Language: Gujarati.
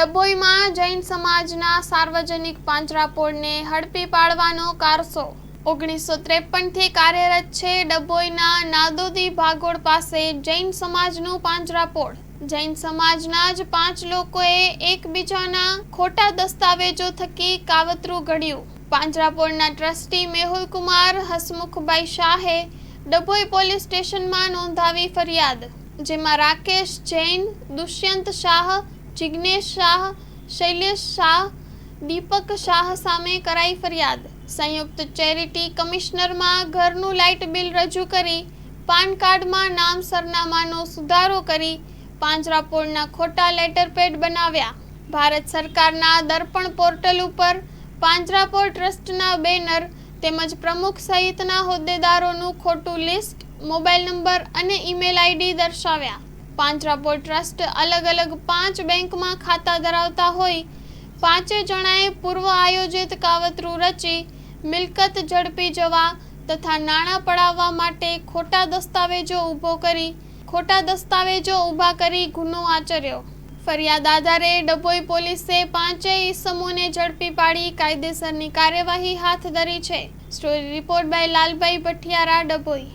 ડભોઈમાં જૈન સમાજના સાર્વજનિક પાંજરાપોળને હડપી પાડવાનો કારસો 1953થી કાર્યરત છે। ડભોઈના નાદોદી ભાગોળ પાસે જૈન સમાજનું પાંજરાપોળ। જૈન સમાજના જ 5 લોકોએ એકબીજાના ખોટા દસ્તાવેજો થકી કાવતરું ઘડ્યું। પાંજરાપોળના ટ્રસ્ટી મેહુલકુમાર હસમુખભાઈ શાહે ડભોઈ પોલીસ સ્ટેશનમાં નોંધાવી ફરિયાદ, જેમાં રાકેશ જૈન, દુષ્યંત શાહ, જિગ્નેશ શાહ, શૈલેષ શાહ, દીપક શાહ સામે કરાઈ ફરિયાદ। સંયુક્ત ચેરિટી કમિશનરમાં ઘરનું લાઇટ બિલ રજૂ કરી પાન કાર્ડમાં નામ સરનામાનો સુધારો કરી પાંજરાપોળના ખોટા લેટરપેડ બનાવ્યા। ભારત સરકારના દર્પણ પોર્ટલ ઉપર પાંજરાપોળ ટ્રસ્ટના બેનર તેમજ પ્રમુખ સહિતના હોદ્દેદારોનું ખોટું લિસ્ટ, મોબાઈલ નંબર અને ઈમેલ આઈડી દર્શાવ્યા। પાંજરાપોળ ટ્રસ્ટ અલગ અલગ 5 બેંકમાં ખાતા ધરાવતા હોય 5 જણાએ પૂર્વ આયોજિત કાવતરું રચી મિલકત ઝડપી જવા તથા નાણાં પડાવવા માટે ખોટા દસ્તાવેજો ઊભા કરી ગુનો આચર્યો। ફરિયાદ આધારે ડભોઈ પોલીસે 5 ઈસમોને ઝડપી પાડી કાયદેસરની કાર્યવાહી હાથ ધરી છે। Story report by Lalbhai Bhathiyara, Dabhoi.